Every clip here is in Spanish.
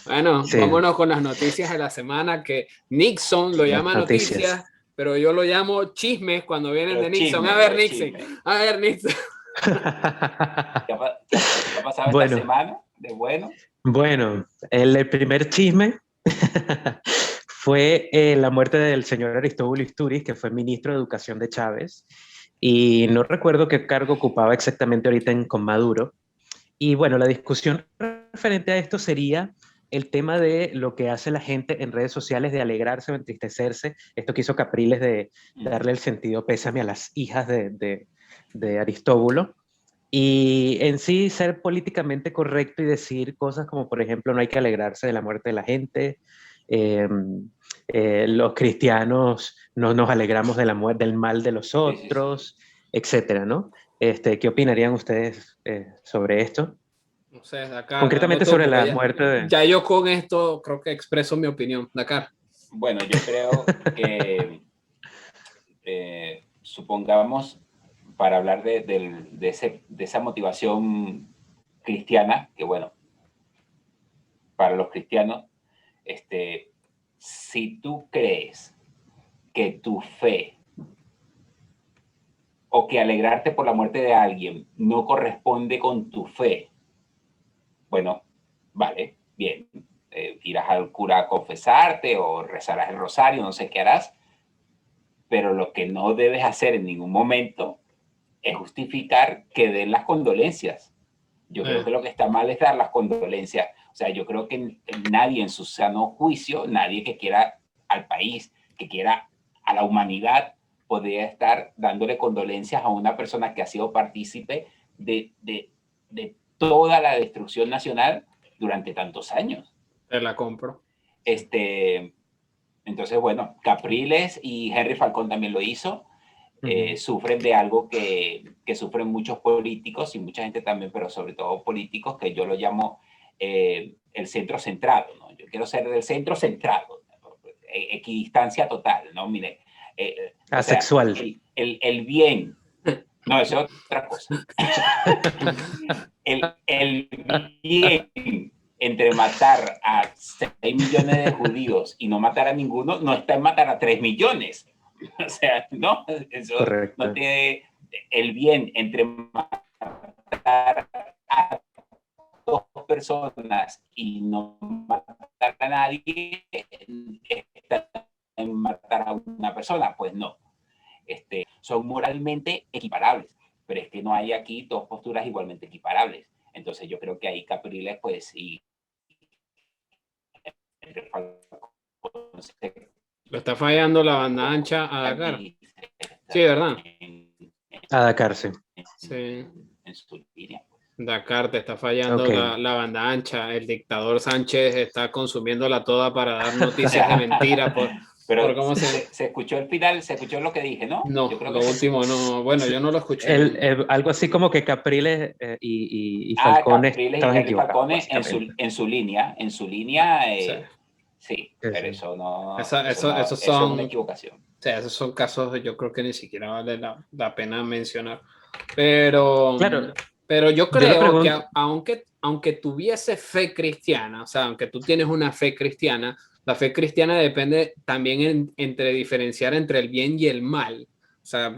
Bueno, Sí, vámonos con las noticias de la semana, que Nixon lo las llama noticias. noticias, pero yo lo llamo chismes cuando vienen de Los Nixon. chismes, A ver, los Nixon, chismes. a ver, Nixon. ¿Qué ha pasado esta Bueno, semana de bueno? bueno, el primer chisme fue la muerte del señor Aristóbulo Istúriz, que fue ministro de Educación de Chávez, y no recuerdo qué cargo ocupaba exactamente ahorita con Maduro. Y bueno, la discusión referente a esto sería el tema de lo que hace la gente en redes sociales de alegrarse o entristecerse. Esto que hizo Capriles de darle el sentido pésame a las hijas de Aristóbulo. Y en sí ser políticamente correcto y decir cosas como, por ejemplo, no hay que alegrarse de la muerte de la gente, eh, los cristianos no nos alegramos de la muerte, del mal de los Sí, sí, sí. otros, etcétera, ¿no? ¿Qué opinarían ustedes sobre esto? No sé, Dakar, dale Concretamente tú, sobre porque la ya, muerte de... ya yo con esto creo que expreso mi opinión. Dakar. Bueno, yo creo que, supongamos, para hablar de esa motivación cristiana, que bueno, para los cristianos, si tú crees que tu fe o que alegrarte por la muerte de alguien no corresponde con tu fe, bueno, vale, bien, irás al cura a confesarte o rezarás el rosario, no sé qué harás, pero lo que no debes hacer en ningún momento es justificar que den las condolencias. Yo creo que lo que está mal es dar las condolencias. O sea, yo creo que nadie en su sano juicio, nadie que quiera al país, que quiera a la humanidad, podría estar dándole condolencias a una persona que ha sido partícipe de toda la destrucción nacional durante tantos años. Te la compro. Entonces, bueno, Capriles y Henry Falcón también lo hizo. Sufren de algo que sufren muchos políticos y mucha gente también, pero sobre todo políticos, que yo lo llamo el centro centrado, ¿no? Yo quiero ser del centro centrado, equidistancia total, ¿no? Mire, o sea, Asexual. el bien, no, eso es otra cosa. el bien entre matar a 6 millones de judíos y no matar a ninguno, no está en matar a 3 millones. O sea, no, eso Correcto. no tiene el bien entre matar a 2 personas y no matar a nadie, está en matar a una persona. Pues no, son moralmente equiparables, pero es que no hay aquí dos posturas igualmente equiparables. Entonces yo creo que ahí Capriles, pues, y Lo está fallando la banda ancha a Dakar. Sí, ¿verdad? A Dakar, sí. Sí. En su línea. Dakar, te está fallando Ok. la banda ancha. El dictador Sánchez está consumiéndola toda para dar noticias de mentira por Pero cómo se... se escuchó el final, se escuchó lo que dije, ¿no? No, Yo creo que lo último no. Bueno, yo no lo escuché. Algo así como que Capriles y Falcón Capriles y estaban Henry equivocados, Falcone básicamente. en su línea, Sí, sí, Sí, pero sí. eso no, esos eso es una son, o equivocación. sea, esos son casos yo creo que ni siquiera vale la pena mencionar. Pero, Claro, pero yo yo le creo que pregunto, aunque tuviese fe cristiana, o sea, aunque tú tienes una fe cristiana, la fe cristiana depende también entre diferenciar entre el bien y el mal. O sea,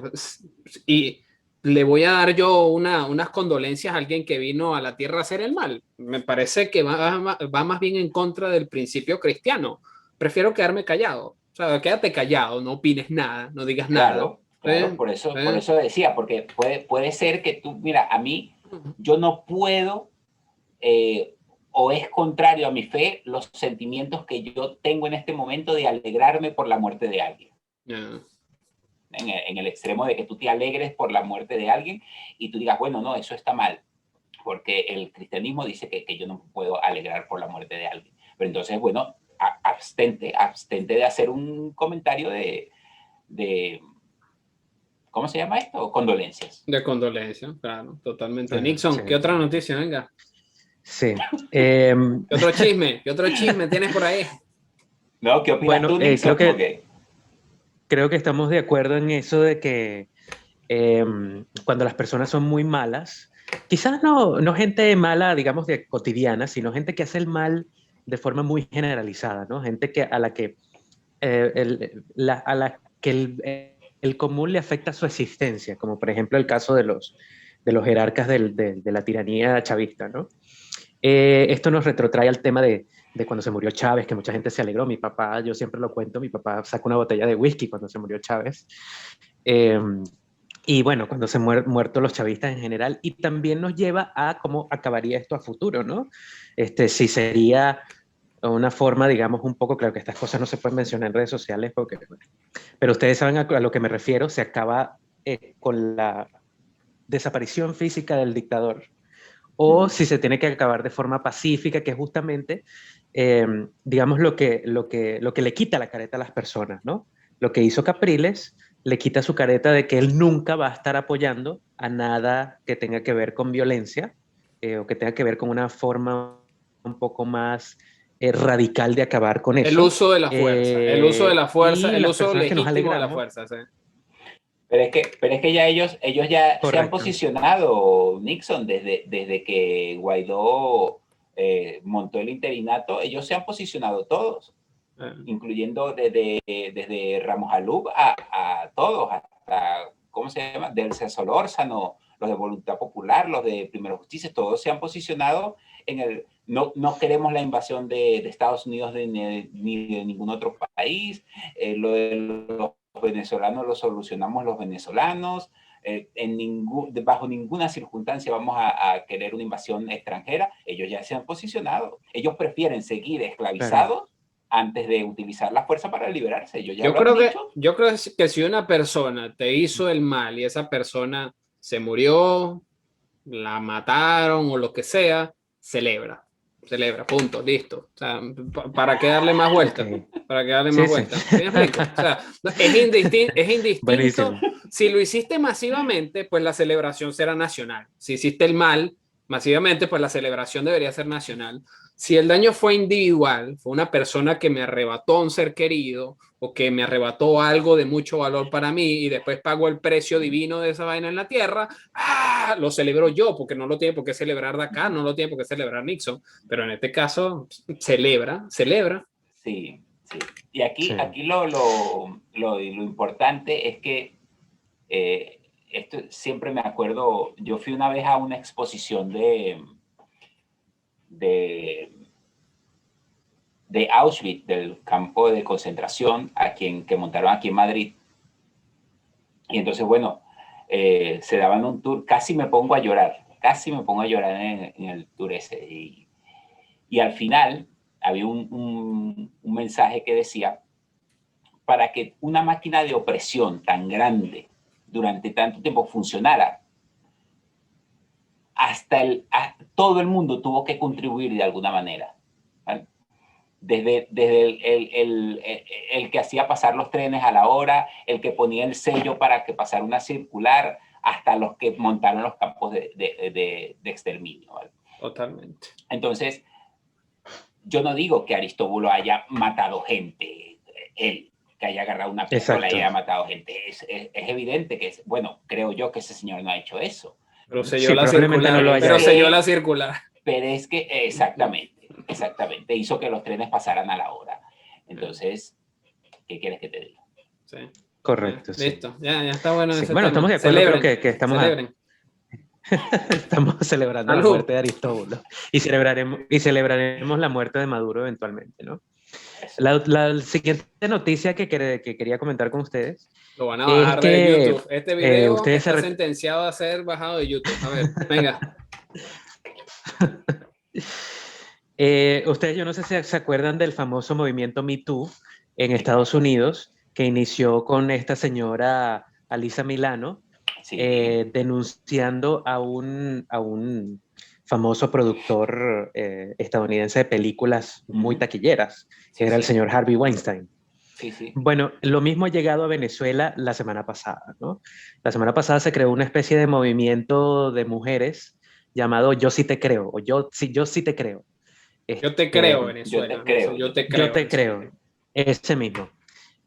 y le voy a dar yo unas condolencias a alguien que vino a la tierra a hacer el mal. Me parece que va más bien en contra del principio cristiano. Prefiero quedarme callado. O sea, quédate callado, no opines nada, no digas nada. Claro, claro, por eso decía, porque puede ser que tú, mira, a mí, yo no puedo, o es contrario a mi fe, los sentimientos que yo tengo en este momento de alegrarme por la muerte de alguien. Yeah. En el extremo de que tú te alegres por la muerte de alguien y tú digas, bueno, no, eso está mal, porque el cristianismo dice que yo no puedo alegrar por la muerte de alguien. Pero entonces, bueno, abstente de hacer un comentario de ¿cómo se llama esto? Condolencias. De condolencia, claro, totalmente. sí, Nixon, ¿qué otra noticia? Venga. sí. ¿Qué otro chisme? ¿Qué otro chisme tienes por ahí? ¿No? ¿Qué opinas Bueno, tú, Nixon? Okay. creo que estamos de acuerdo en eso de que cuando las personas son muy malas, quizás no gente mala, digamos, de cotidiana, sino gente que hace el mal de forma muy generalizada, ¿no? Gente a la que, a la que el común le afecta su existencia, como por ejemplo el caso de los jerarcas de la tiranía chavista, ¿no? Esto nos retrotrae al tema de cuando se murió Chávez, que mucha gente se alegró. Mi papá, yo siempre lo cuento, mi papá sacó una botella de whisky cuando se murió Chávez. Eh, y bueno, cuando se muerto los chavistas en general, y también nos lleva a cómo acabaría esto a futuro, ¿no? Si sería una forma, digamos, un poco, claro que estas cosas no se pueden mencionar en redes sociales, porque, pero ustedes saben a lo que me refiero, se acaba con la desaparición física del dictador, o si se tiene que acabar de forma pacífica, que es justamente, digamos, lo que le quita la careta a las personas, ¿no? Lo que hizo Capriles le quita su careta de que él nunca va a estar apoyando a nada que tenga que ver con violencia, o que tenga que ver con una forma un poco más radical de acabar con eso. El uso de la fuerza, el uso de la fuerza, el uso legítimo de la fuerza. ¿Sí? Pero es que ya ellos ya Correcto. se han posicionado, Nixon, desde que Guaidó montó el interinato, ellos se han posicionado todos, incluyendo desde Ramos Alub a todos, hasta, ¿cómo se llama? Del Solórzano, los de Voluntad Popular, los de Primero Justicia, todos se han posicionado en el... No queremos la invasión de Estados Unidos ni de ningún otro país, lo de los venezolanos lo solucionamos los venezolanos, bajo ninguna circunstancia vamos a querer una invasión extranjera. Ellos ya se han posicionado, ellos prefieren seguir esclavizados antes de utilizar la fuerza para liberarse. Yo creo que si una persona te hizo el mal y esa persona se murió, la mataron o lo que sea, celebra, punto, listo. O sea, ¿para qué darle más vueltas? Para que darle más vueltas. ¿Sí me explico? O sea, es indistinto. Buenísimo. Si lo hiciste masivamente, pues la celebración será nacional. Si hiciste el mal masivamente, pues la celebración debería ser nacional. Si el daño fue individual, fue una persona que me arrebató a un ser querido o que me arrebató algo de mucho valor para mí y después pagó el precio divino de esa vaina en la tierra, lo celebro yo, porque no lo tiene por qué celebrar de acá, no lo tiene por qué celebrar Nixon, pero en este caso celebra. Sí. Y aquí lo importante es que esto siempre me acuerdo, yo fui una vez a una exposición de Auschwitz, del campo de concentración que montaron aquí en Madrid. Y entonces, bueno, se daban un tour, casi me pongo a llorar en el tour ese. Y al final había un mensaje que decía, para que una máquina de opresión tan grande durante tanto tiempo funcionara, todo el mundo tuvo que contribuir de alguna manera, ¿vale? Desde el que hacía pasar los trenes a la hora, el que ponía el sello para que pasara una circular, hasta los que montaron los campos de exterminio, ¿vale? Totalmente. Entonces, yo no digo que Aristóbulo haya matado gente, él, que haya agarrado una pistola y haya matado gente. Es evidente que, bueno, creo yo que ese señor no ha hecho eso. Pero selló la circular. Pero es que, exactamente, hizo que los trenes pasaran a la hora. Entonces, ¿qué quieres que te diga? Sí. Correcto. Sí. Listo, ya está bueno. Sí. Bueno, estamos de acuerdo, creo que estamos... Estamos celebrando la muerte de Aristóbulo y celebraremos la muerte de Maduro eventualmente, ¿no? La siguiente noticia que quería comentar con ustedes. Lo van a bajar de YouTube. Este video está sentenciado a ser bajado de YouTube. A ver, venga. Ustedes, yo no sé si se acuerdan del famoso movimiento Me Too en Estados Unidos, que inició con esta señora Alyssa Milano, sí, denunciando a un famoso productor estadounidense de películas muy taquilleras, que era el señor Harvey Weinstein. Sí. Bueno, lo mismo ha llegado a Venezuela la semana pasada, ¿no? La semana pasada se creó una especie de movimiento de mujeres llamado Yo sí te creo, o yo sí te creo. Yo te creo, Venezuela. Yo te creo. Ese mismo.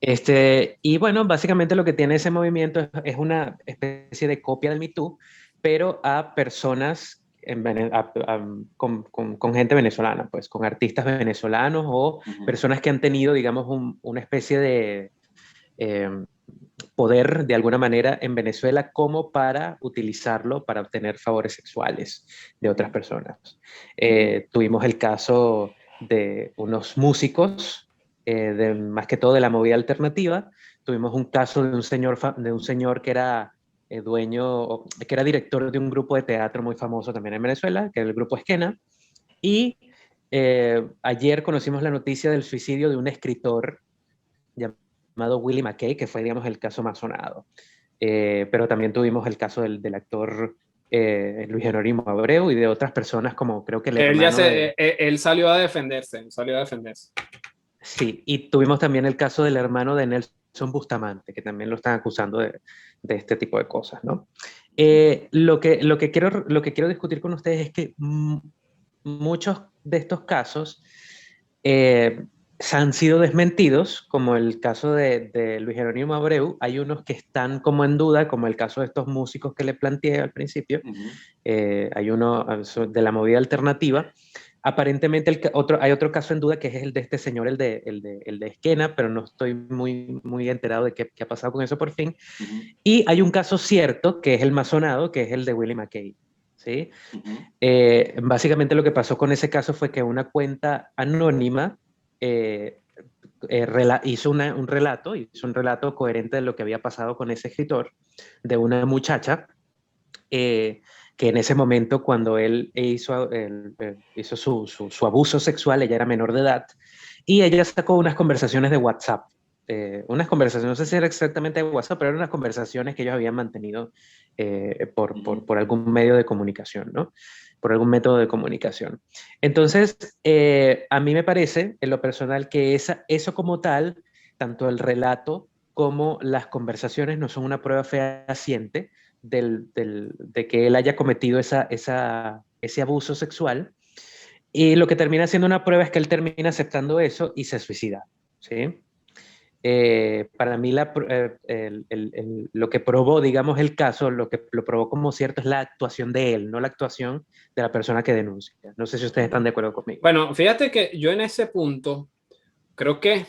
Y bueno, básicamente lo que tiene ese movimiento es una especie de copia del Me Too, pero a personas con gente venezolana, pues con artistas venezolanos o personas que han tenido, digamos, una especie de poder de alguna manera en Venezuela como para utilizarlo para obtener favores sexuales de otras personas. Tuvimos el caso de unos músicos, más que todo de la movida alternativa. Tuvimos un caso de un señor que era que era director de un grupo de teatro muy famoso también en Venezuela, que era el grupo Esquena. Y ayer conocimos la noticia del suicidio de un escritor llamado Willie McKay, que fue, digamos, el caso más sonado. Pero también tuvimos el caso del actor Luis Jerónimo Abreu y de otras personas como creo que el hermano él salió a defenderse, salió a defenderse. Sí, y tuvimos también el caso del hermano de Nelson Bustamante, que también lo están acusando de este tipo de cosas, ¿no? Lo que quiero discutir con ustedes es que muchos de estos casos han sido desmentidos, como el caso de Luis Jerónimo Abreu. Hay unos que están como en duda, como el caso de estos músicos que le planteé al principio. Hay uno de la movida alternativa. Aparentemente hay otro caso en duda, que es el de este señor, el de Esquena, pero no estoy muy enterado de qué ha pasado con eso por fin. Y hay un caso cierto, que es el más sonado, que es el de Willie McKay. ¿Sí? Básicamente lo que pasó con ese caso fue que una cuenta anónima hizo un relato coherente de lo que había pasado con ese escritor, de una muchacha que en ese momento, cuando él hizo su abuso sexual, ella era menor de edad, y ella sacó unas conversaciones de WhatsApp. Unas conversaciones, no sé si era exactamente de WhatsApp, pero eran unas conversaciones que ellos habían mantenido por algún medio de comunicación, ¿no? Por algún método de comunicación. Entonces, a mí me parece, en lo personal, que eso como tal, tanto el relato como las conversaciones no son una prueba fehaciente de que él haya cometido ese abuso sexual. Y lo que termina siendo una prueba es que él termina aceptando eso y se suicida, ¿sí? Para mí lo que probó, digamos, el caso, lo que lo probó como cierto es la actuación de él, no la actuación de la persona que denuncia. No sé si ustedes están de acuerdo conmigo. Bueno, fíjate que yo en ese punto creo que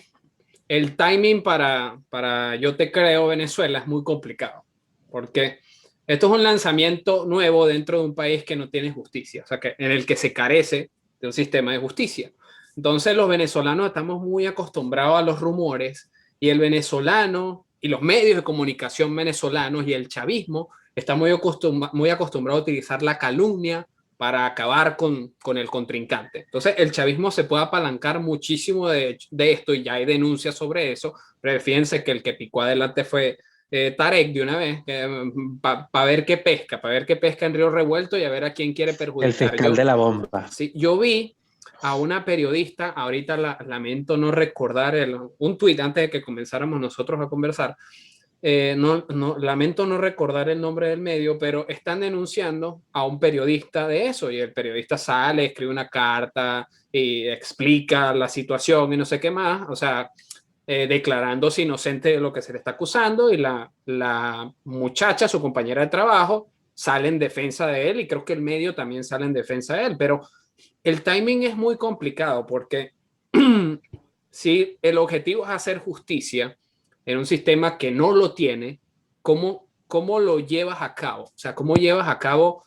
el timing para Yo Te Creo Venezuela es muy complicado, porque esto es un lanzamiento nuevo dentro de un país que no tiene justicia, o sea, en el que se carece de un sistema de justicia. Entonces los venezolanos estamos muy acostumbrados a los rumores, y el venezolano y los medios de comunicación venezolanos y el chavismo están muy acostumbrados a utilizar la calumnia para acabar con el contrincante. Entonces el chavismo se puede apalancar muchísimo de esto, y ya hay denuncias sobre eso, pero fíjense que el que picó adelante fue Tarek de una vez, para ver qué pesca en Río Revuelto y a ver a quién quiere perjudicar. El fiscal de la bomba. Sí, yo vi a una periodista, ahorita lamento no recordar un tuit antes de que comenzáramos nosotros a conversar, lamento no recordar el nombre del medio, pero están denunciando a un periodista de eso, y el periodista sale, escribe una carta y explica la situación y no sé qué más, o sea, declarándose inocente de lo que se le está acusando, y la muchacha, su compañera de trabajo, sale en defensa de él, y creo que el medio también sale en defensa de él, pero el timing es muy complicado, porque si el objetivo es hacer justicia en un sistema que no lo tiene, ¿cómo lo llevas a cabo? O sea, ¿cómo llevas a cabo,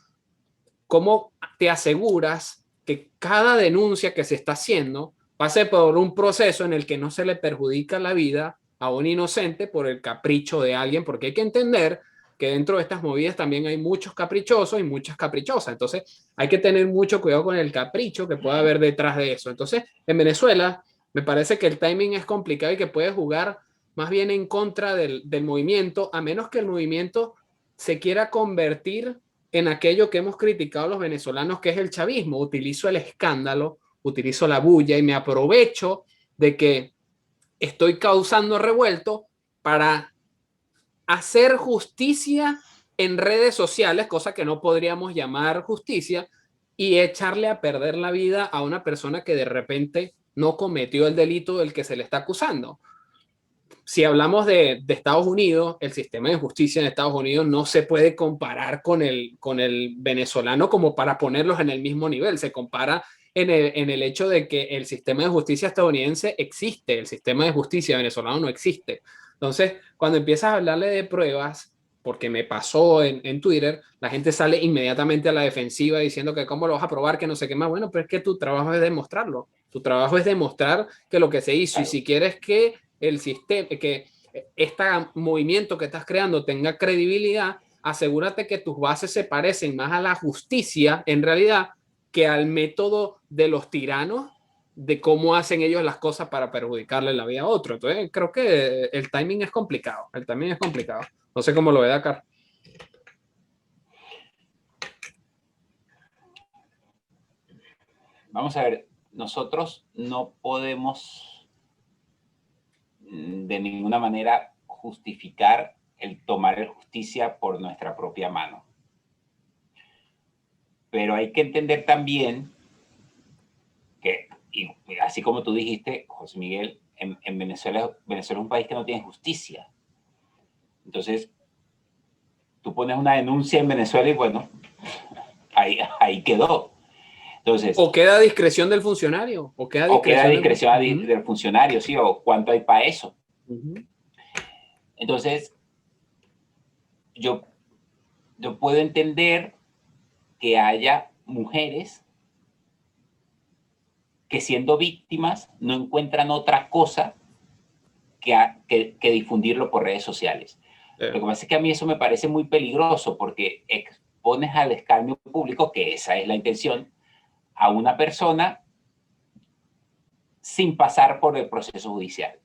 cómo te aseguras que cada denuncia que se está haciendo pase por un proceso en el que no se le perjudica la vida a un inocente por el capricho de alguien? Porque hay que entender que dentro de estas movidas también hay muchos caprichosos y muchas caprichosas. Entonces hay que tener mucho cuidado con el capricho que pueda haber detrás de eso. Entonces, en Venezuela me parece que el timing es complicado y que puede jugar más bien en contra del movimiento, a menos que el movimiento se quiera convertir en aquello que hemos criticado los venezolanos, que es el chavismo. Utilizo el escándalo, utilizo la bulla y me aprovecho de que estoy causando revuelto para hacer justicia en redes sociales, cosa que no podríamos llamar justicia, y echarle a perder la vida a una persona que de repente no cometió el delito del que se le está acusando. si hablamos de Estados Unidos, el sistema de justicia en Estados Unidos no se puede comparar con el venezolano como para ponerlos en el mismo nivel. Se compara en el hecho de que el sistema de justicia estadounidense existe, el sistema de justicia venezolano no existe. Entonces, cuando empiezas a hablarle de pruebas, porque me pasó en Twitter, la gente sale inmediatamente a la defensiva diciendo que cómo lo vas a probar, que no sé qué más. Bueno, pero es que tu trabajo es demostrarlo. Tu trabajo es demostrar que lo que se hizo. Claro. Y si quieres que el sistema, que este movimiento que estás creando tenga credibilidad, asegúrate que tus bases se parecen más a la justicia en realidad que al método de los tiranos, de cómo hacen ellos las cosas para perjudicarle la vida a otro. Entonces creo que el timing es complicado. El timing es complicado. No sé cómo lo ve Dakar. Vamos a ver, nosotros no podemos de ninguna manera justificar el tomar justicia por nuestra propia mano. Pero hay que entender también que, y así como tú dijiste, José Miguel, en Venezuela es un país que no tiene justicia. Entonces, tú pones una denuncia en Venezuela y bueno, ahí quedó. Entonces, o queda a discreción del funcionario. O queda a discreción del funcionario, sí, o cuánto hay para eso. Entonces, yo puedo entender que haya mujeres que siendo víctimas no encuentran otra cosa que difundirlo por redes sociales. Lo que pasa es que a mí eso me parece muy peligroso porque expones al escarnio público, que esa es la intención, a una persona sin pasar por el proceso judicial.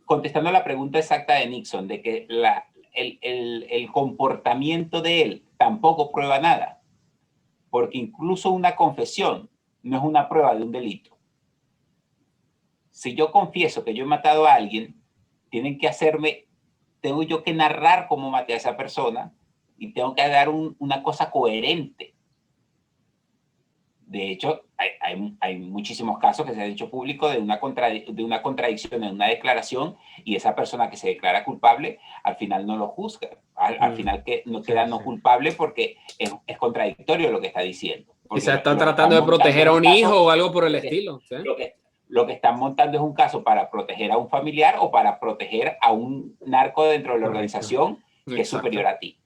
Contestando a la pregunta exacta de Nixon, de que el comportamiento de él tampoco prueba nada, porque incluso una confesión no es una prueba de un delito. Si yo confieso que yo he matado a alguien, tengo yo que narrar cómo maté a esa persona y tengo que dar una cosa coherente. De hecho, hay muchísimos casos que se han hecho públicos de una contradicción en una declaración y esa persona que se declara culpable al final no lo juzga. Al final no queda no culpable porque es contradictorio lo que está diciendo. Quizás está tratando de proteger a un hijo o algo por el estilo. ¿Sí? Lo que están montando es un caso para proteger a un familiar o para proteger a un narco dentro de la organización que es superior a ti.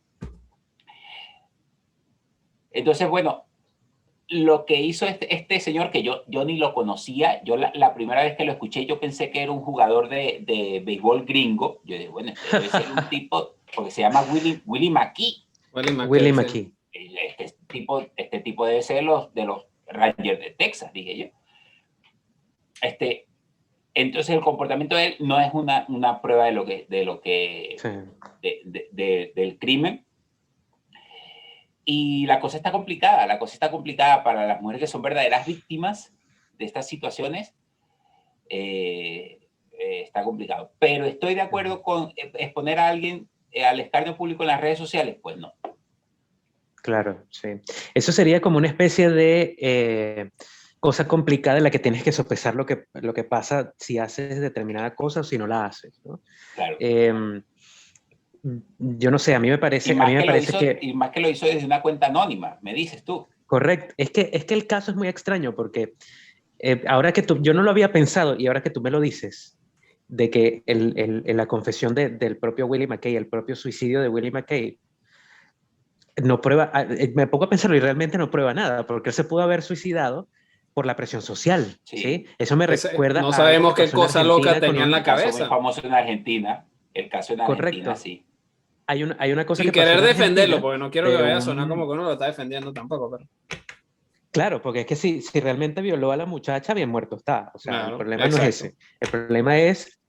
Entonces, bueno, lo que hizo este señor, que yo ni lo conocía, yo la primera vez que lo escuché, yo pensé que era un jugador de béisbol gringo. Yo dije, bueno, este debe ser un tipo, porque se llama Willie McKee. Willie McKee. Este tipo debe ser de los Rangers de Texas, dije yo. Entonces el comportamiento de él no es una prueba del crimen. Y la cosa está complicada para las mujeres que son verdaderas víctimas de estas situaciones. Está complicado. Pero estoy de acuerdo con exponer a alguien al escarnio público en las redes sociales, pues no. Claro, sí. Eso sería como una especie de cosa complicada en la que tienes que sopesar lo que pasa si haces determinada cosa o si no la haces, ¿no? Claro. Yo no sé, a mí me parece, y más que lo hizo desde una cuenta anónima, me dices tú. Correcto. Es que el caso es muy extraño porque ahora que yo no lo había pensado y ahora que tú me lo dices, de que la confesión del propio Willie McKay, el propio suicidio de Willie McKay, no prueba, me pongo a pensarlo y realmente no prueba nada, porque él se pudo haber suicidado por la presión social, ¿sí? Eso me recuerda no sabemos qué cosa loca tenía en la cabeza. Caso muy famoso en Argentina, el caso en Argentina, sí. Hay una cosa sin que querer defenderlo, porque no quiero que vaya a sonar como que uno lo está defendiendo tampoco, pero... Claro, porque es que si realmente violó a la muchacha, bien muerto está. O sea, claro, el problema no es ese. El problema es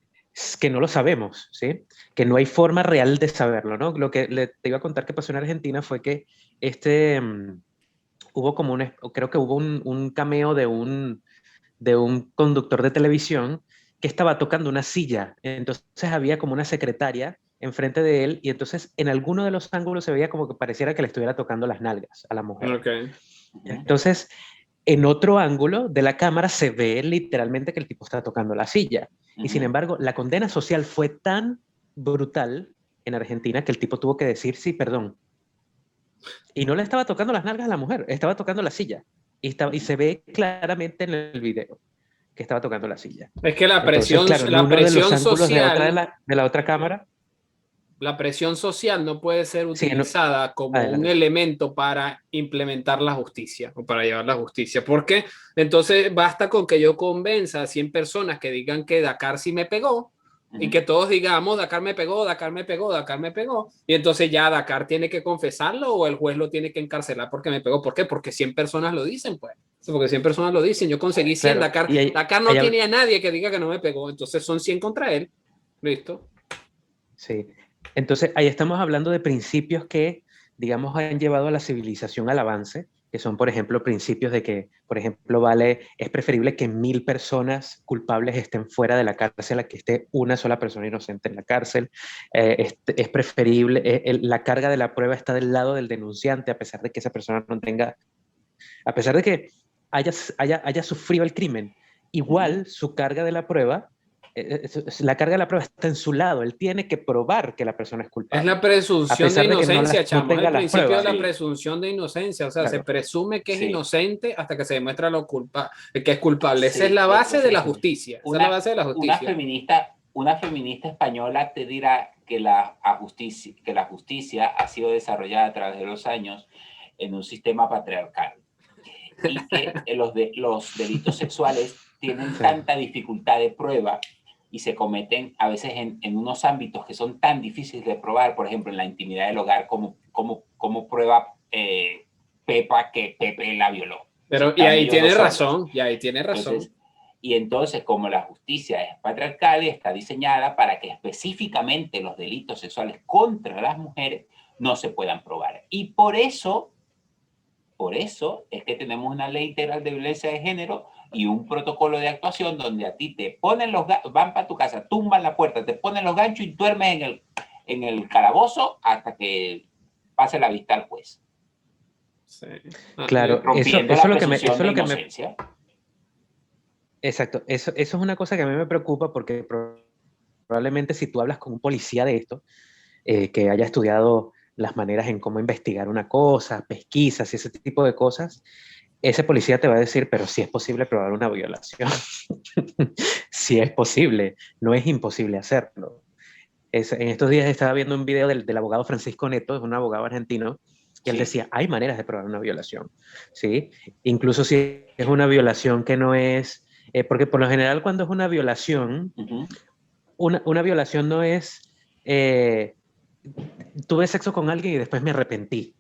que no lo sabemos, ¿sí? Que no hay forma real de saberlo, ¿no? Lo que te iba a contar que pasó en Argentina fue que hubo como creo que hubo un cameo de un conductor de televisión que estaba tocando una silla. Entonces había como una secretaria enfrente de él y entonces en alguno de los ángulos se veía como que pareciera que le estuviera tocando las nalgas a la mujer. Okay. Entonces, en otro ángulo de la cámara se ve literalmente que el tipo está tocando la silla. Y sin embargo, la condena social fue tan brutal en Argentina que el tipo tuvo que decir, sí, perdón. Y no le estaba tocando las nalgas a la mujer, estaba tocando la silla. Y se ve claramente en el video que estaba tocando la silla. Es que la Entonces, presión, claro, en la uno de los presión ángulos social, de la otra cámara, la presión social no puede ser sí, utilizada como un adelante. elemento para implementar la justicia o para llevar la justicia. Porque entonces basta con que yo convenza a 100 personas que digan que Dakar sí me pegó y que todos digamos Dakar me pegó, Dakar me pegó, Dakar me pegó. Y entonces ya Dakar tiene que confesarlo o el juez lo tiene que encarcelar porque me pegó. ¿Por qué? Porque 100 personas lo dicen, pues. Porque 100 personas lo dicen. Yo conseguí 100, Claro, Dakar, y Dakar no tiene a nadie que diga que no me pegó. Entonces son 100 contra él. Listo. sí. Entonces, ahí estamos hablando de principios que, digamos, han llevado a la civilización al avance, que son, por ejemplo, principios de que, por ejemplo, es preferible que 1000 personas culpables estén fuera de la cárcel a que esté una sola persona inocente en la cárcel. Es preferible, la carga de la prueba está del lado del denunciante, a pesar de que esa persona no tenga, a pesar de que haya sufrido el crimen, igual su carga de la prueba la carga de la prueba está en su lado. Él tiene que probar que la persona es Es culpable. la A presunción de pesar de que inocencia, no chamo. Es tenga el las principio de pruebas. la Sí, presunción de inocencia. O sea, se Claro. presume que es sí, inocente hasta que se demuestra que es culpable. Esa es sí. la base de la Entonces, justicia. Esa es la base de la justicia. una feminista española te dirá que que la justicia ha sido desarrollada a través de los años en un sistema patriarcal y que los delitos sexuales tienen Sí. tanta dificultad de prueba y se cometen a veces en unos ámbitos que son tan difíciles de probar, por ejemplo, en la intimidad del hogar, como prueba Pepa que Pepe la violó. Si Y están ahí ellos tiene dos solos. razón. Y ahí tiene razón. Entonces, como la justicia es patriarcal, está diseñada para que específicamente los delitos sexuales contra las mujeres no se puedan probar. Y por eso es que tenemos una ley integral de violencia de género y un protocolo de actuación donde a ti te ponen van para tu casa, tumban la puerta, te ponen los ganchos y duermes en el calabozo hasta que pase la vista al juez. Sí. Claro, rompiendo la presunción de inocencia. Exacto, eso es una cosa que a mí me preocupa porque probablemente si tú hablas con un policía de esto, que haya estudiado las maneras en cómo investigar una cosa, pesquisas y ese tipo de cosas, ese policía te va a decir, pero sí es posible probar una violación. Sí es posible, no es imposible hacerlo. En estos días estaba viendo un video del abogado Francisco Neto, es un abogado argentino, y él decía, hay maneras de probar una violación, ¿sí? Incluso si es una violación que no es, porque por lo general cuando es una violación, una violación no es, tuve sexo con alguien y después me arrepentí,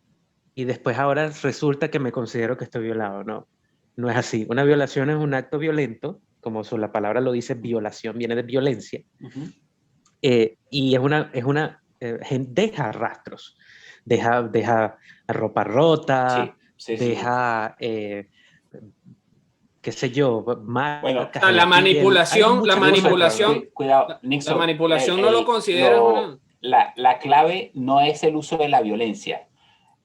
y después ahora resulta que me considero que estoy violado, no, no es así. Una violación es un acto violento, como la palabra lo dice, violación viene de violencia, y deja rastros, deja ropa rota, deja, qué sé yo, marcas en la la piel. Cuidado, Nixon, la manipulación no lo considera la clave no es el uso de la violencia,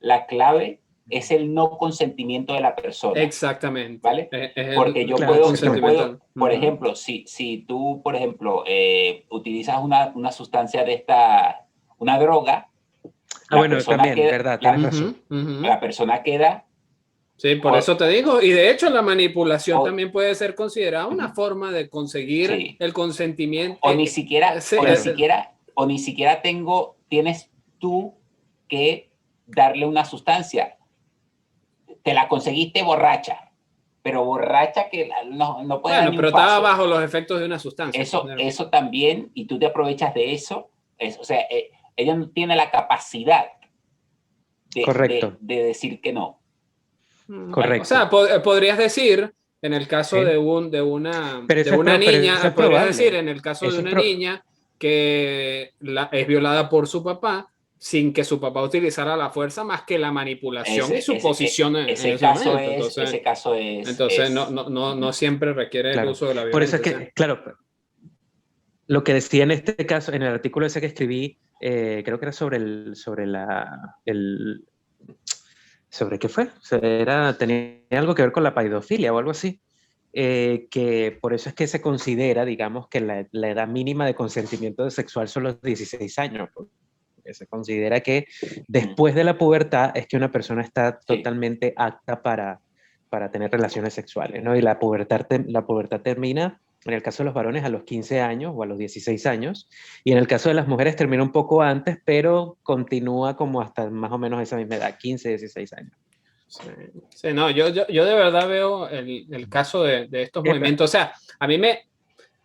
la clave es el no consentimiento de la persona. Exactamente. ¿Vale? Porque yo puedo, por ejemplo, si tú, por ejemplo, utilizas una sustancia de una droga, la persona queda. Sí, por eso te digo. Y de hecho, la manipulación también puede ser considerada una forma de conseguir el consentimiento. O ni siquiera tienes tú que darle una sustancia. Te la conseguiste borracha, pero borracha que no puede dar ni un paso. Pero estaba bajo los efectos de una sustancia. Eso también, y tú te aprovechas de eso. O sea, ella no tiene la capacidad de decir que no. Correcto. O sea, podrías decir, en el caso de una niña, podrías decir, en el caso de una niña que es violada por su papá, sin que su papá utilizara la fuerza más que la manipulación y su posición en ese caso es. Entonces, no siempre requiere el uso de la violencia. Por eso es que, claro, lo que decía en este caso, en el artículo ese que escribí, creo que era sobre ¿Sobre qué fue? O sea, tenía algo que ver con la paidofilia o algo así. Que por eso es que se considera, digamos, que la edad mínima de consentimiento sexual son los 16 años. Porque se considera que después de la pubertad es que una persona está totalmente apta para tener relaciones sexuales, ¿no? Y la pubertad termina, en el caso de los varones, a los 15 años o a los 16 años, y en el caso de las mujeres termina un poco antes, pero continúa como hasta más o menos esa misma edad, 15, 16 años. Sí, sí, no, yo de verdad veo el caso de estos movimientos. O sea, a mí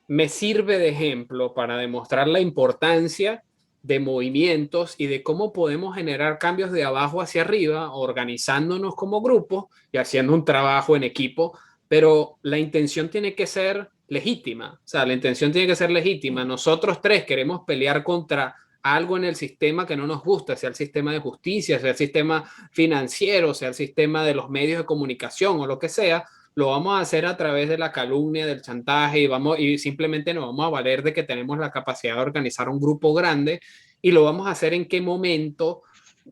me sirve de ejemplo para demostrar la importancia de movimientos y de cómo podemos generar cambios de abajo hacia arriba, organizándonos como grupos y haciendo un trabajo en equipo, pero la intención tiene que ser legítima. O sea, la intención tiene que ser legítima. Nosotros tres queremos pelear contra algo en el sistema que no nos gusta, sea el sistema de justicia, sea el sistema financiero, sea el sistema de los medios de comunicación o lo que sea. Lo vamos a hacer a través de la calumnia, del chantaje y simplemente nos vamos a valer de que tenemos la capacidad de organizar un grupo grande y lo vamos a hacer en qué momento,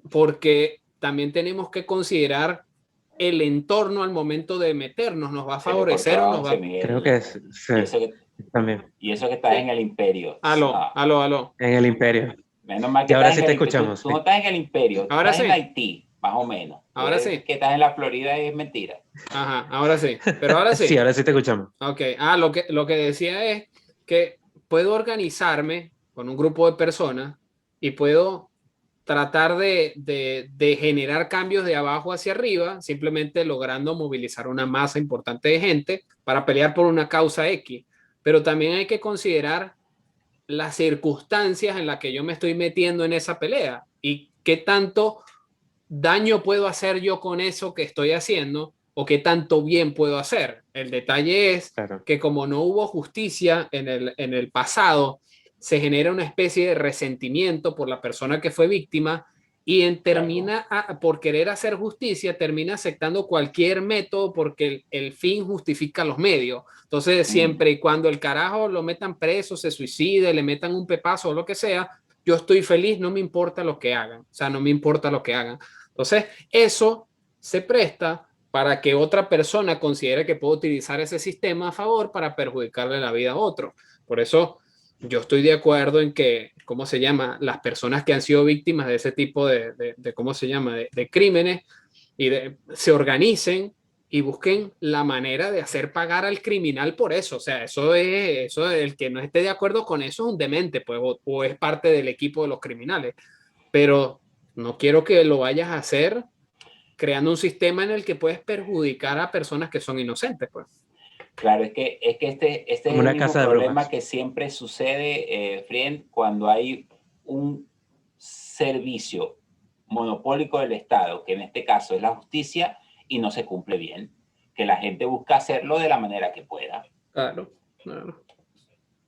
porque también tenemos que considerar el entorno al momento de meternos, nos va a favorecer o nos va a... Creo que es, sí, también. Y eso que estás en el imperio. Aló. En el imperio. Menos mal que y ahora sí te escuchamos. Tú no estás en el imperio, tú ahora estás sí. en Haití, más o menos. Ahora sí. Que estás en la Florida es mentira. Ajá, ahora sí. Pero ahora sí. Sí, ahora sí te escuchamos. Ok. Lo que decía es que puedo organizarme con un grupo de personas y puedo tratar de generar cambios de abajo hacia arriba, simplemente logrando movilizar una masa importante de gente para pelear por una causa X. Pero también hay que considerar las circunstancias en las que yo me estoy metiendo en esa pelea y qué tanto daño puedo hacer yo con eso que estoy haciendo o qué tanto bien puedo hacer. El detalle es que como no hubo justicia en el pasado, se genera una especie de resentimiento por la persona que fue víctima y termina por querer hacer justicia, termina aceptando cualquier método porque el fin justifica los medios. Entonces, siempre y cuando el carajo lo metan preso, se suicide, le metan un pepazo o lo que sea, yo estoy feliz, no me importa lo que hagan. O sea, no me importa lo que hagan. Entonces, eso se presta para que otra persona considere que puede utilizar ese sistema a favor para perjudicarle la vida a otro. Por eso yo estoy de acuerdo en que, ¿cómo se llama? Las personas que han sido víctimas de ese tipo ¿cómo se llama? De crímenes se organicen y busquen la manera de hacer pagar al criminal por eso. O sea, eso el que no esté de acuerdo con eso es un demente, pues, o es parte del equipo de los criminales. Pero no quiero que lo vayas a hacer creando un sistema en el que puedes perjudicar a personas que son inocentes, pues. Claro, es que este es el mismo problema que siempre sucede, Friend, cuando hay un servicio monopólico del Estado, que en este caso es la justicia, y no se cumple bien, que la gente busca hacerlo de la manera que pueda. Claro.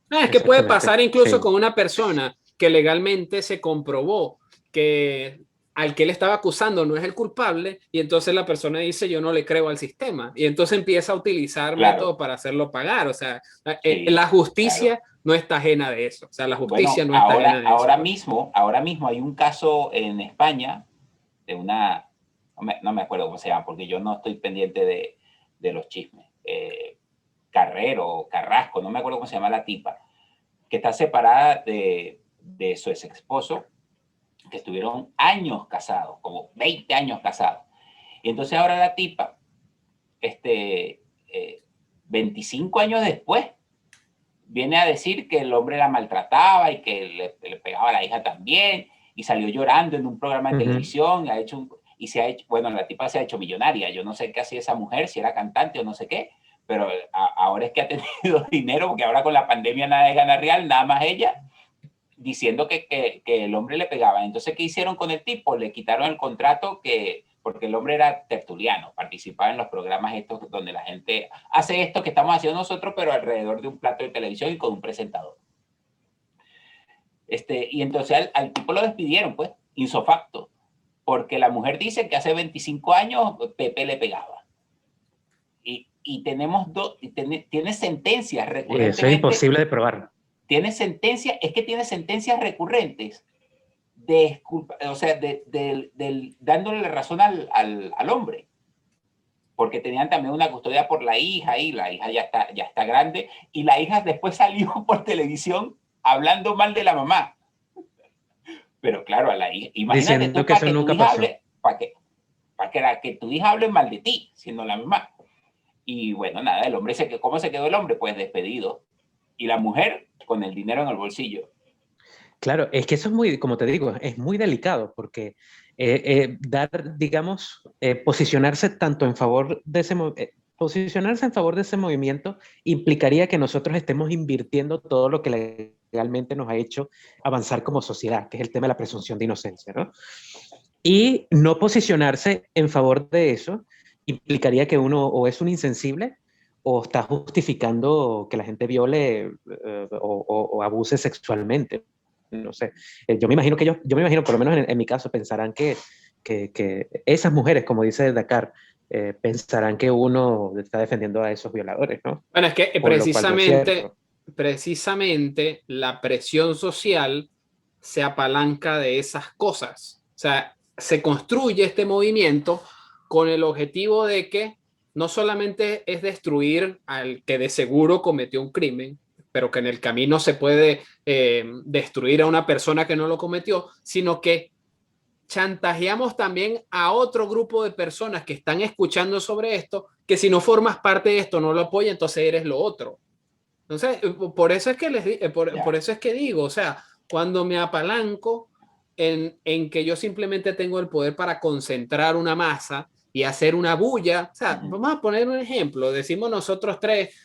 Es que puede pasar incluso con una persona que legalmente se comprobó que al que él estaba acusando no es el culpable y entonces la persona dice yo no le creo al sistema y entonces empieza a utilizar métodos para hacerlo pagar. O sea, la justicia no está ajena de eso. O sea, la justicia no está ajena de eso. Ahora mismo hay un caso en España de una, no me acuerdo cómo se llama porque yo no estoy pendiente de los chismes. Carrasco, no me acuerdo cómo se llama la tipa, que está separada de su ex esposo, que estuvieron años casados, como 20 años casados. Y entonces ahora la tipa, 25 años después, viene a decir que el hombre la maltrataba y que le pegaba a la hija también, y salió llorando en un programa de televisión, bueno, la tipa se ha hecho millonaria. Yo no sé qué hacía esa mujer, si era cantante o no sé qué, pero ahora es que ha tenido dinero, porque ahora con la pandemia nada de gana real, nada más ella, diciendo que el hombre le pegaba. Entonces, ¿qué hicieron con el tipo? Le quitaron el contrato porque el hombre era tertuliano, participaba en los programas estos donde la gente hace esto que estamos haciendo nosotros, pero alrededor de un plato de televisión y con un presentador. Y entonces al tipo lo despidieron, pues, ipso facto, porque la mujer dice que hace 25 años Pepe le pegaba. Y tiene sentencias recurrentes. Eso es imposible de probar. Tiene sentencias recurrentes o sea, dándole la razón al hombre, porque tenían también una custodia por la hija y la hija ya está grande, y la hija después salió por televisión hablando mal de la mamá. Pero claro, a la hija, imagínate diciendo tú, que eso nunca pasó. para que tu hija hable mal de ti, siendo la mamá. Y bueno, nada, el hombre ¿cómo se quedó el hombre? Pues despedido. Y la mujer con el dinero en el bolsillo. Claro, es que eso es muy, como te digo, es muy delicado porque digamos, posicionarse tanto en favor de posicionarse en favor de ese movimiento implicaría que nosotros estemos invirtiendo todo lo que legalmente nos ha hecho avanzar como sociedad, que es el tema de la presunción de inocencia, ¿no? Y no posicionarse en favor de eso implicaría que uno o es un insensible o está justificando que la gente viole o abuse sexualmente. No sé. Yo me imagino yo me imagino, por lo menos en mi caso, pensarán que esas mujeres, como dice Dakar, pensarán que uno está defendiendo a esos violadores, ¿no? Bueno, es que Por lo cual no es cierto. precisamente la presión social se apalanca de esas cosas. O sea, se construye este movimiento con el objetivo de que no solamente es destruir al que de seguro cometió un crimen, pero que en el camino se puede destruir a una persona que no lo cometió, sino que chantajeamos también a otro grupo de personas que están escuchando sobre esto, que si no formas parte de esto, no lo apoya, entonces eres lo otro. Entonces, por eso es que por eso es que digo, o sea, cuando me apalanco en que yo simplemente tengo el poder para concentrar una masa y hacer una bulla, o sea, vamos a poner un ejemplo, decimos nosotros tres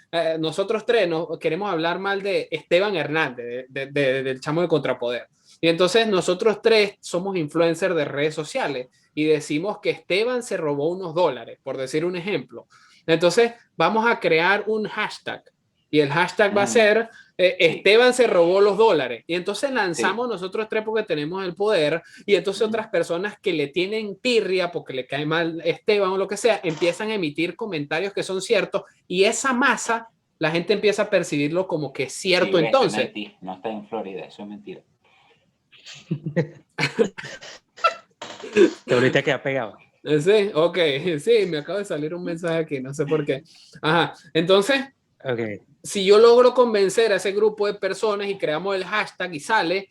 no, queremos hablar mal de Esteban Hernández, del chamo de Contrapoder. Y entonces nosotros tres somos influencers de redes sociales y decimos que Esteban se robó unos dólares, por decir un ejemplo. Entonces vamos a crear un hashtag y el hashtag va a ser Esteban se robó los dólares. Y entonces lanzamos nosotros tres porque tenemos el poder y entonces otras personas que le tienen tirria porque le cae mal Esteban o lo que sea, empiezan a emitir comentarios que son ciertos y esa masa, la gente empieza a percibirlo como que es cierto entonces. No está en Florida, eso es mentira. Te volviste a quedar pegado. Sí, ok, sí, me acaba de salir un mensaje aquí, no sé por qué. Ajá, entonces, Okay. si yo logro convencer a ese grupo de personas y creamos el hashtag y sale,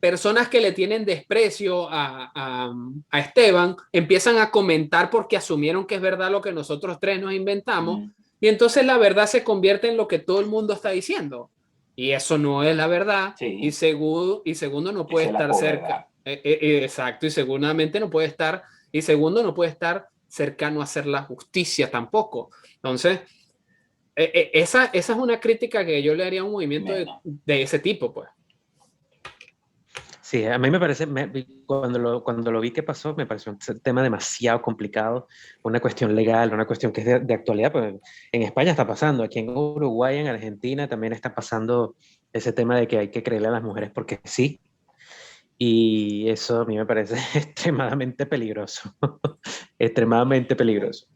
personas que le tienen desprecio a Esteban empiezan a comentar porque asumieron que es verdad lo que nosotros tres nos inventamos y entonces la verdad se convierte en lo que todo el mundo está diciendo. Y eso no es la verdad. Y segundo, no puede estar cerca. Exacto. Y seguramente no puede estar. Y segundo, no puede estar cercano a hacer la justicia tampoco. Entonces, esa es una crítica que yo le haría a un movimiento de ese tipo, pues. Sí, a mí me parece, cuando lo vi que pasó, me pareció un tema demasiado complicado, una cuestión legal, una cuestión que es de actualidad, pues en España está pasando, aquí en Uruguay, en Argentina también está pasando ese tema de que hay que creerle a las mujeres porque sí, y eso a mí me parece extremadamente peligroso, extremadamente peligroso.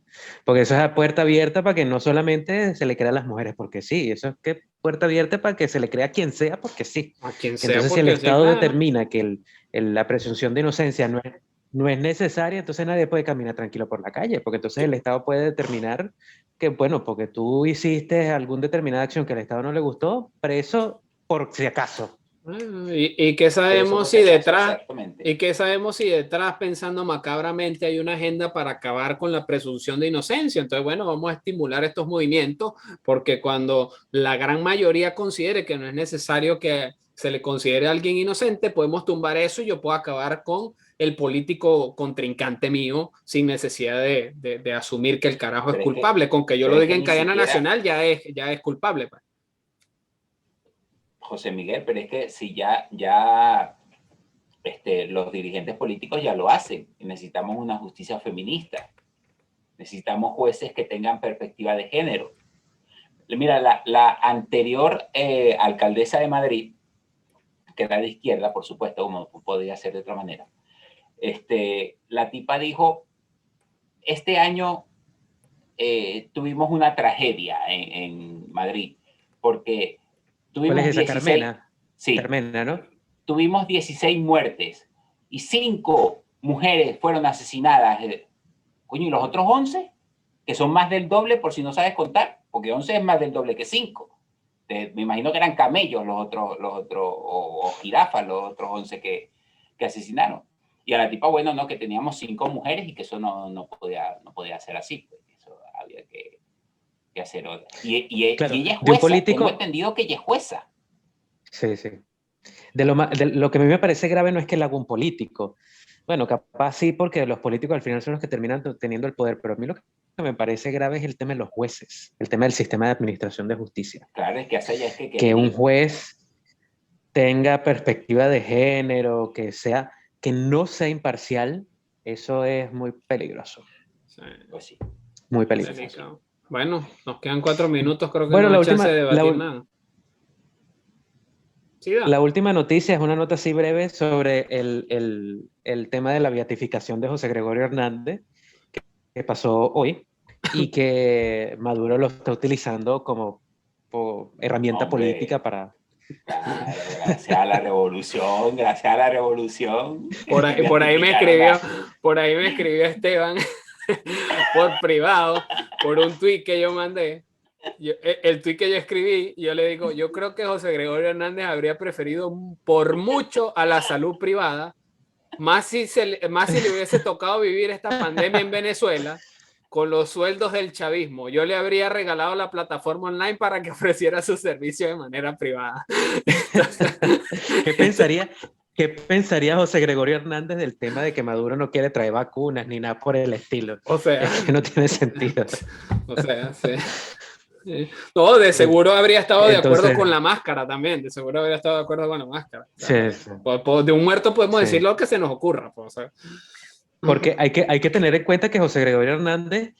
Porque eso es a puerta abierta para que no solamente se le crea a las mujeres porque sí, eso es que puerta abierta para que se le crea a quien sea porque sí. A quien sea. Entonces, si el Estado determina que la presunción de inocencia no es necesaria, entonces nadie puede caminar tranquilo por la calle, porque entonces el Estado puede determinar que, bueno, porque tú hiciste alguna determinada acción que al Estado no le gustó, preso por si acaso. ¿Y qué sabemos si detrás, pensando macabramente, hay una agenda para acabar con la presunción de inocencia? Entonces, bueno, vamos a estimular estos movimientos porque cuando la gran mayoría considere que no es necesario que se le considere a alguien inocente, podemos tumbar eso y yo puedo acabar con el político contrincante mío sin necesidad de asumir que el carajo es culpable. Con que yo lo diga en cadena nacional ya es culpable, pues. José Miguel, pero es que si los dirigentes políticos ya lo hacen, necesitamos una justicia feminista, necesitamos jueces que tengan perspectiva de género. Mira, la anterior alcaldesa de Madrid, que era de izquierda, por supuesto, como podría ser de otra manera, la tipa dijo, este año tuvimos una tragedia en Madrid, porque tuvimos ¿Cuál es esa? 16... Carmena. Sí. Carmena, ¿no? tuvimos 16 muertes y 5 mujeres fueron asesinadas. Coño, ¿y los otros 11? Que son más del doble por si no sabes contar, porque 11 es más del doble que 5. Me imagino que eran camellos los otros o jirafas los otros 11 que asesinaron. Y a la tipa, bueno, no, que teníamos 5 mujeres y que eso no podía ser así. Pues, eso había que hacer otra. Claro, y ella es de un jueza, político, tengo entendido que ella es jueza. sí, sí. De lo que a mí me parece grave no es que la haga un político. Bueno, capaz sí, porque los políticos al final son los que terminan teniendo el poder, pero a mí lo que me parece grave es el tema de los jueces, el tema del sistema de administración de justicia. Claro, es que hace ya es Que un juez tenga perspectiva de género, que no sea imparcial, eso es muy peligroso. Sí. Pues sí. Muy peligroso. Delicado. Bueno, nos quedan 4 minutos, creo que Bueno, no la hay chance última, de debatir nada. Sí, da. la última noticia es una nota así breve sobre el tema de la beatificación de José Gregorio Hernández, que pasó hoy, y que Maduro lo está utilizando como herramienta política para... Claro, gracias a la revolución, gracias a la revolución. Por ahí me escribió Esteban por privado, por un tuit que yo mandé. El tuit que yo escribí, yo le digo, yo creo que José Gregorio Hernández habría preferido por mucho a la salud privada, más si le hubiese tocado vivir esta pandemia en Venezuela con los sueldos del chavismo. Yo le habría regalado la plataforma online para que ofreciera su servicio de manera privada. Entonces, ¿Qué pensaría José Gregorio Hernández del tema de que Maduro no quiere traer vacunas ni nada por el estilo? o sea, Es que no tiene sentido. O sea, sí. No, de seguro habría estado de acuerdo con la máscara también, de seguro habría estado de acuerdo con la máscara. O sea, Sí, sí. De un muerto podemos Sí. decir lo que se nos ocurra. Pues, o sea. Porque hay que tener en cuenta que José Gregorio Hernández,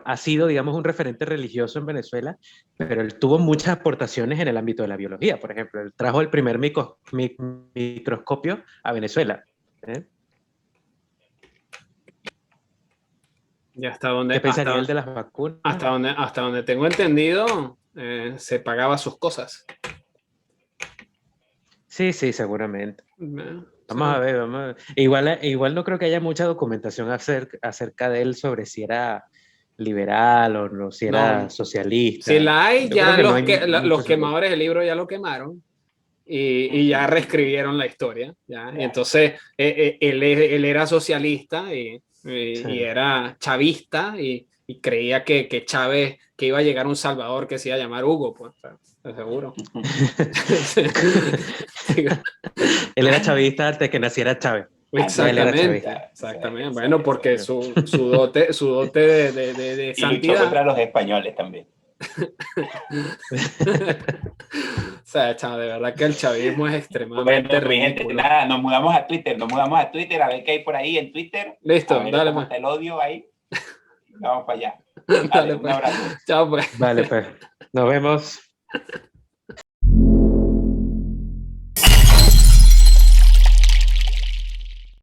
ha sido, digamos, un referente religioso en Venezuela, pero él tuvo muchas aportaciones en el ámbito de la biología. Por ejemplo, él trajo el primer microscopio a Venezuela. Y hasta donde, ¿Qué pensaría él de las vacunas? hasta donde tengo entendido, se pagaba sus cosas. Sí, seguramente. Vamos Sí. a ver. Igual no creo que haya mucha documentación acerca de él sobre si era liberal o no, si era socialista. Si la hay, Yo ya creo que los quemadores del libro ya lo quemaron y ya reescribieron la historia. ¿ya? Y entonces él era socialista y era chavista y creía que Chávez, que iba a llegar un Salvador que se iba a llamar Hugo, pues, seguro. Él era chavista antes de que naciera Chávez. Exactamente. Bueno, porque su dote de y santidad. luchó contra los españoles también. O sea, chavo, de verdad que el chavismo es extremadamente ridículo. Gente, nada, nos mudamos a Twitter a ver qué hay por ahí en Twitter. Listo, a ver dale, cómo pues. está el odio ahí. Vamos para allá. Dale, un pues. abrazo. Chao, pues. Vale, pues. Nos vemos.